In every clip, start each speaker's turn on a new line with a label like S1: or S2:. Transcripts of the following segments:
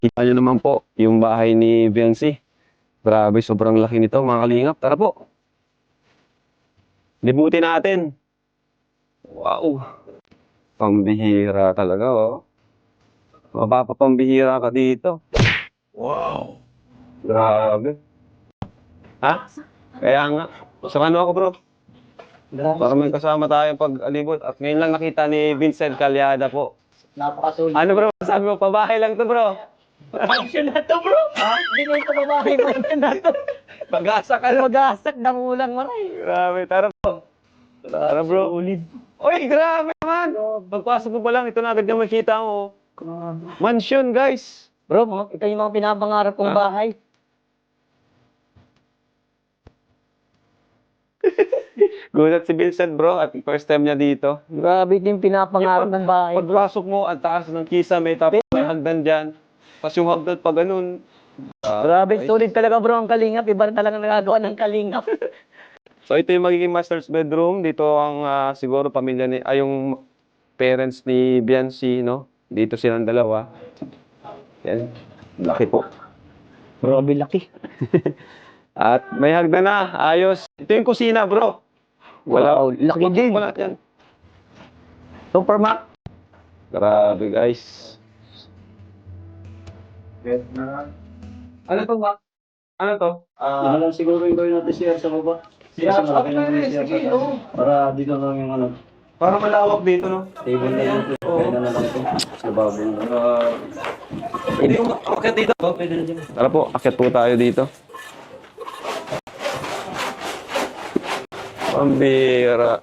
S1: Kita nyo naman po yung bahay ni Viancy. Grabe, sobrang laki nito mga kalingap. Tara po. Libutin natin. Wow. Pambihira talaga, oh. Mapapapambihira ka dito. Wow. Grabe. Ha? Kaya nga. Samahan mo ako, bro. Para may kasama tayo pag-alibot. At ngayon lang nakita ni Vincent Calyada po.
S2: Napakasulit.
S1: Ano, bro? Sabi mo, pabahay lang to, bro.
S2: Mansion na to, bro. Ha? Hindi na ito babae. Mansion na to.
S1: Pag-asa ka na.
S2: Mag-asak ng ulang maray.
S1: Grabe, tara po. Tara, bro.
S2: Ulit.
S1: Uy, grabe naman. Pagpasok mo pa lang, ito na agad yung makita mo. Mansion, guys.
S2: Bro, ito yung mga pinapangarap kong bahay.
S1: Gulat si Vincent, bro, at first time niya dito.
S2: Grabe ito yung pinapangarap ng bahay.
S1: Pagpasok mo, ang taas ng kisame, tapos may hagdan dyan. Tapos yung hagdan pa ganun.
S2: Grabe, solid talaga bro ang kalingap. Iba rin talaga nagagawa ng kalingap.
S1: So ito yung magiging master's bedroom. Dito ang siguro pamilya ni, yung parents ni Viancy, no? Dito silang dalawa. Yan. Laki po.
S2: Grabe, laki.
S1: At may hagdan na. Ayos. Ito yung kusina, bro. Wala.
S2: Wow, laki din.
S1: Wala yan.
S2: Supermax.
S1: Grabe, guys. Ano to, Mac? Ano to?
S3: Ano lang siguro yung gawin natin siya sa baba. Kasi malaki lang yung siya sa taas. Para dito lang yung ano,
S1: Para malawak dito, no?
S3: table na lang. Kaya na lang ito. Sa babo na.
S1: Pwede ko akit dito.
S3: Pwede na dyan.
S1: Tara po, akit po tayo dito. Pambira.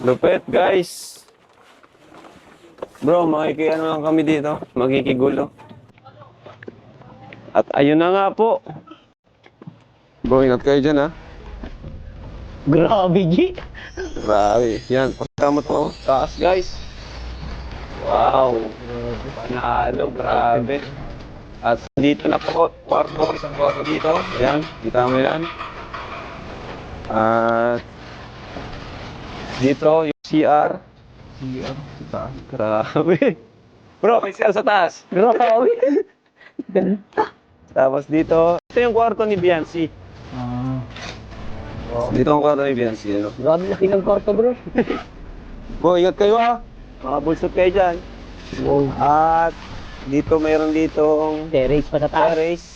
S1: Lupit, guys. Bro, makikiano lang kami dito. Makikigulo. At ayun na nga po. Bro, ingat kayo dyan, ha?
S2: Grabe, G.
S1: Grabe. Yan, pagkamot mo. Taas, guys. Wow. Panalo, grabe. At dito na po, kwarto, isang kwarto dito. Ayan, kita mo yan. At dito, yung CR. Grabe. Bro, may CR sa taas.
S2: Grabe. Ganda.
S1: Tapos dito, ito yung kwarto ni Viancy. Dito ang kwarto ni Viancy, ano?
S2: Grabe, laki ng kwarto, bro.
S1: Bro, ingat kayo, ha? Mga bulsot kayo dyan.
S2: Wow.
S1: At dito, mayroon ditong
S2: Terrace pa sa taas.
S1: terrace.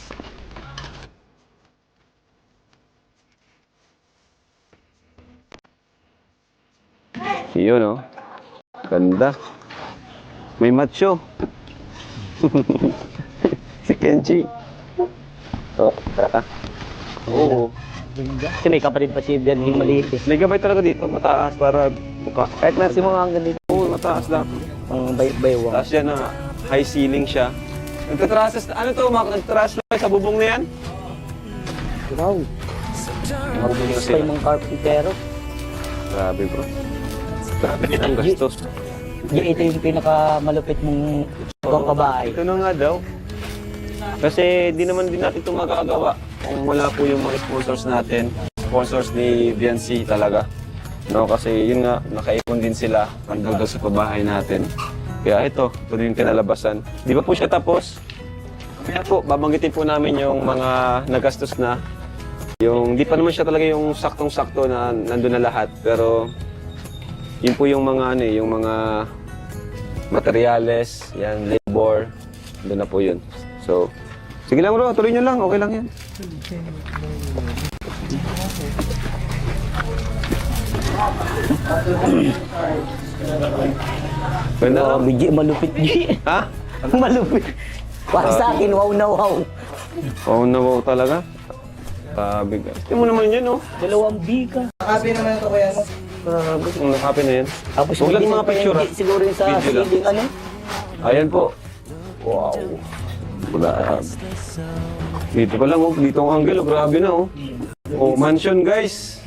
S1: Yun, oh. Ganda. May macho. Si Kenji. Oh, tara. Oo.
S2: Kasi may kapatid pa si Bian, yung maliit eh.
S1: May gabay talaga dito, mataas para buka.
S2: Kahit nasi mo hanggang dito,
S1: Oo, mataas lang.
S2: ang baywa.
S1: Tapos yan na, high ceiling siya. Nagtatrases, ano to, nagtatrases lang sa bubong na yan?
S2: Wow.
S1: Marunong
S2: Pa yung mga carpentero.
S1: Grabe, bro. Grabe ang gastos.
S2: Ito yung pinakamalupit mong ibang kabahay.
S1: Ito na nga daw. Kasi di naman din natin ito magagawa kung wala po yung mga sponsors natin. Sponsors ni Viancy talaga. No, kasi yun nga, nakaipon din sila hanggang sa pabahay natin. Kaya ito din yung kinalabasan. Di ba po siya tapos? Kaya po, babanggitin po namin yung mga nagastos na. Yung, di pa naman siya talaga yung saktong-sakto na nandun na lahat. Pero, yun po yung mga, yung mga materyales, yan, labor, doon na po yun. So, sige lang bro, tuloy nyo lang, okay lang yan. Ganda no?
S2: Grabe, G. Malupit, G.
S1: Ha?
S2: Malupit. Para sa akin, wow na wow.
S1: Oo na wow talaga. Grabe guys. Tingnan mo naman yun, oh.
S2: 2 bika.
S1: Grabe, kung nakapi na yan.
S2: Tapos
S1: Huwag lang
S2: hindi
S1: mga picture,
S2: hindi siguro yung sa
S1: Video lang.
S2: ceiling, ano?
S1: Ayan po. Wow. Grabe. Dito pa lang, oh. Dito ang angle, oh. Grabe na, oh. Oh, mansion, guys.